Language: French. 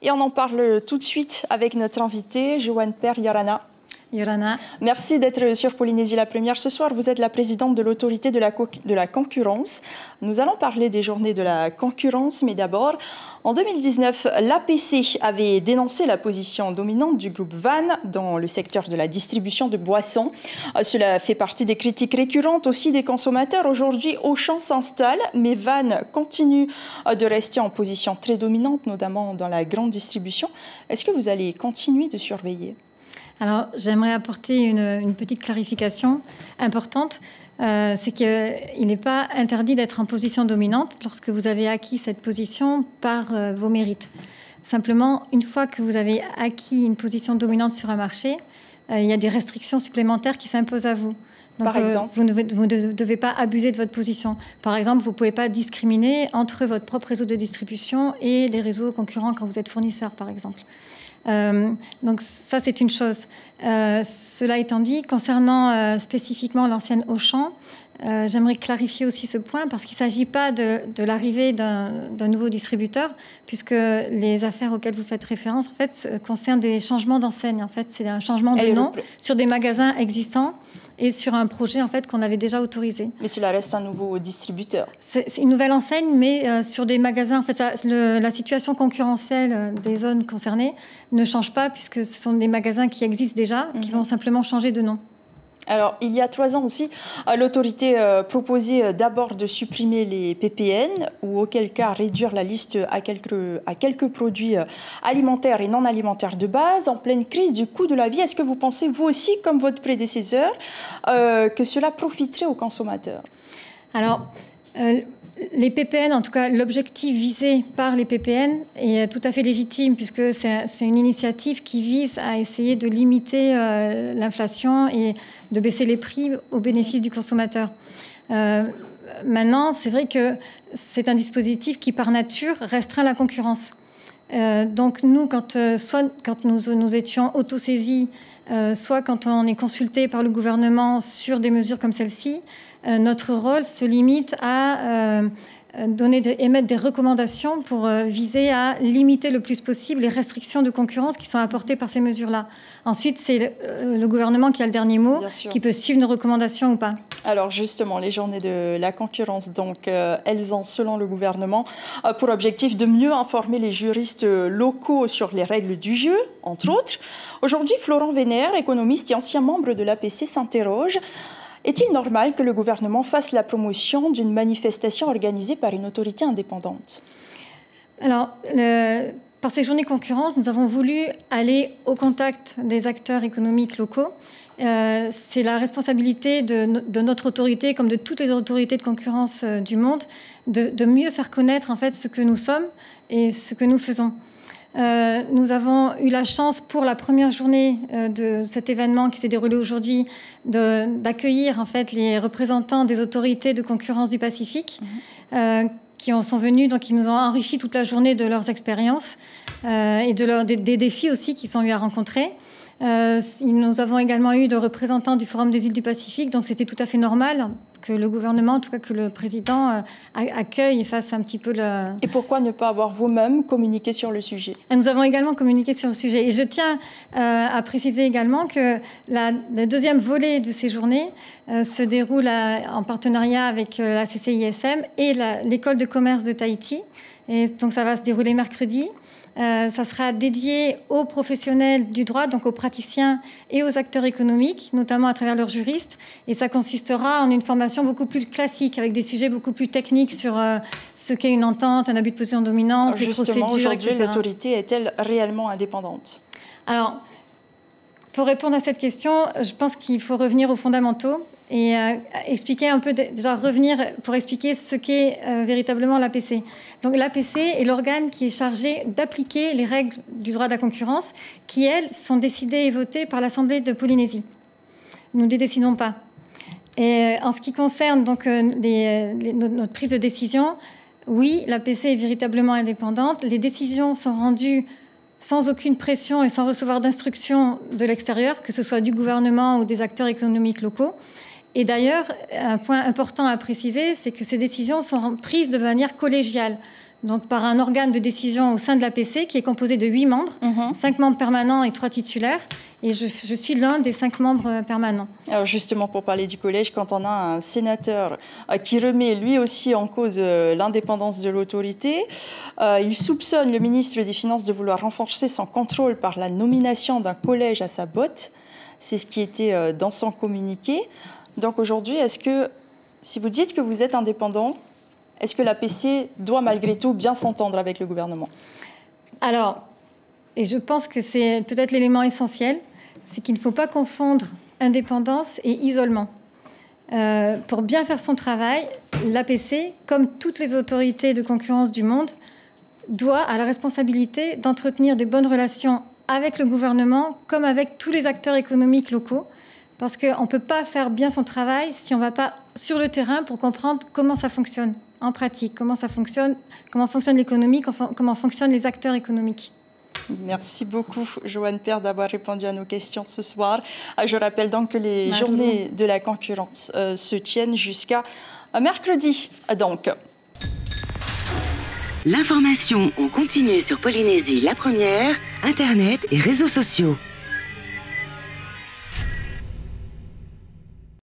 Et on en parle tout de suite avec notre invitée, Joanne Per Yorana. Yorana. Merci d'être sur Polynésie la Première. Ce soir, vous êtes la présidente de l'autorité de la concurrence. Nous allons parler des journées de la concurrence, mais d'abord, en 2019, l'APC avait dénoncé la position dominante du groupe Van dans le secteur de la distribution de boissons. Cela fait partie des critiques récurrentes aussi des consommateurs. Aujourd'hui, Auchan s'installe, mais Van continue de rester en position très dominante, notamment dans la grande distribution. Est-ce que vous allez continuer de surveiller ? Alors, j'aimerais apporter une petite clarification importante. C'est qu'il n'est pas interdit d'être en position dominante lorsque vous avez acquis cette position par vos mérites. Simplement, une fois que vous avez acquis une position dominante sur un marché, il y a des restrictions supplémentaires qui s'imposent à vous. Donc, par exemple, vous ne devez pas abuser de votre position. Par exemple, vous ne pouvez pas discriminer entre votre propre réseau de distribution et les réseaux concurrents quand vous êtes fournisseur, par exemple. Donc ça, c'est une chose. Cela étant dit, concernant spécifiquement l'ancienne Auchan, j'aimerais clarifier aussi ce point parce qu'il ne s'agit pas de l'arrivée d'un nouveau distributeur, puisque les affaires auxquelles vous faites référence, en fait, concernent des changements d'enseigne. En fait, c'est un changement de nom sur des magasins existants et sur un projet en fait qu'on avait déjà autorisé. Mais cela reste un nouveau distributeur. C'est une nouvelle enseigne, mais sur des magasins. En fait, la situation concurrentielle des zones concernées ne change pas puisque ce sont des magasins qui existent déjà, qui vont simplement changer de nom. Alors, il y a 3 ans aussi, l'autorité proposait d'abord de supprimer les PPN ou auquel cas réduire la liste à quelques produits alimentaires et non alimentaires de base en pleine crise du coût de la vie. Est-ce que vous pensez, vous aussi, comme votre prédécesseur, que cela profiterait aux consommateurs ? Alors, les PPN, en tout cas l'objectif visé par les PPN est tout à fait légitime puisque c'est une initiative qui vise à essayer de limiter l'inflation et de baisser les prix au bénéfice du consommateur. Maintenant, c'est vrai que c'est un dispositif qui par nature restreint la concurrence. Donc nous, soit quand nous étions autosaisis, soit quand on est consulté par le gouvernement sur des mesures comme celle-ci, notre rôle se limite à émettre des recommandations pour viser à limiter le plus possible les restrictions de concurrence qui sont apportées par ces mesures-là. Ensuite, c'est le gouvernement qui a le dernier mot, qui peut suivre nos recommandations ou pas. Alors justement, les journées de la concurrence, donc, elles ont, selon le gouvernement, pour objectif de mieux informer les juristes locaux sur les règles du jeu, entre autres. Aujourd'hui, Florent Vénère, économiste et ancien membre de l'APC, s'interroge. Est-il normal que le gouvernement fasse la promotion d'une manifestation organisée par une autorité indépendante ? Alors, par ces journées concurrence, nous avons voulu aller au contact des acteurs économiques locaux. C'est la responsabilité de notre autorité, comme de toutes les autorités de concurrence du monde, de mieux faire connaître en fait ce que nous sommes et ce que nous faisons. Nous avons eu la chance pour la première journée de cet événement qui s'est déroulé aujourd'hui d'accueillir en fait les représentants des autorités de concurrence du Pacifique qui sont venus, donc ils nous ont enrichi toute la journée de leurs expériences et des défis aussi qu'ils ont eu à rencontrer. Nous avons également eu de représentants du Forum des îles du Pacifique, donc c'était tout à fait normal que le gouvernement, en tout cas que le président, accueille et fasse un petit peu le... Et pourquoi ne pas avoir vous-même communiqué sur le sujet ? Nous avons également communiqué sur le sujet. Et je tiens à préciser également que le deuxième volet de ces journées se déroule en partenariat avec la CCISM et l'école de commerce de Tahiti. Et donc ça va se dérouler mercredi. Ça sera dédié aux professionnels du droit, donc aux praticiens et aux acteurs économiques, notamment à travers leurs juristes. Et ça consistera en une formation beaucoup plus classique, avec des sujets beaucoup plus techniques sur ce qu'est une entente, un abus de position dominante, les procédures, aujourd'hui, etc. L'autorité est-elle réellement indépendante ? Alors, pour répondre à cette question, je pense qu'il faut revenir aux fondamentaux et expliquer un peu, déjà revenir pour expliquer ce qu'est véritablement l'APC. Donc l'APC est l'organe qui est chargé d'appliquer les règles du droit de la concurrence qui, elles, sont décidées et votées par l'Assemblée de Polynésie. Nous ne les décidons pas. Et en ce qui concerne donc, notre prise de décision, oui, l'APC est véritablement indépendante. Les décisions sont rendues sans aucune pression et sans recevoir d'instructions de l'extérieur, que ce soit du gouvernement ou des acteurs économiques locaux. Et d'ailleurs, un point important à préciser, c'est que ces décisions sont prises de manière collégiale. donc par un organe de décision au sein de l'APC qui est composé de 8 membres, 5 membres permanents et 3 titulaires. Et je suis l'un des 5 membres permanents. Alors justement, pour parler du collège, quand on a un sénateur qui remet lui aussi en cause l'indépendance de l'autorité, il soupçonne le ministre des Finances de vouloir renforcer son contrôle par la nomination d'un collège à sa botte. C'est ce qui était dans son communiqué. Donc aujourd'hui, est-ce que, si vous dites que vous êtes indépendant, est-ce que l'APC doit malgré tout bien s'entendre avec le gouvernement? Alors, et je pense que c'est peut-être l'élément essentiel, c'est qu'il ne faut pas confondre indépendance et isolement. Pour bien faire son travail, l'APC, comme toutes les autorités de concurrence du monde, a la responsabilité d'entretenir des bonnes relations avec le gouvernement comme avec tous les acteurs économiques locaux, parce qu'on ne peut pas faire bien son travail si on ne va pas sur le terrain pour comprendre comment ça fonctionne en pratique, comment fonctionne l'économie, comment fonctionnent les acteurs économiques. Merci beaucoup, Joanne Père, d'avoir répondu à nos questions ce soir. Je rappelle donc que les journées de la concurrence se tiennent jusqu'à mercredi. Donc. L'information en continu sur Polynésie la première, Internet et réseaux sociaux.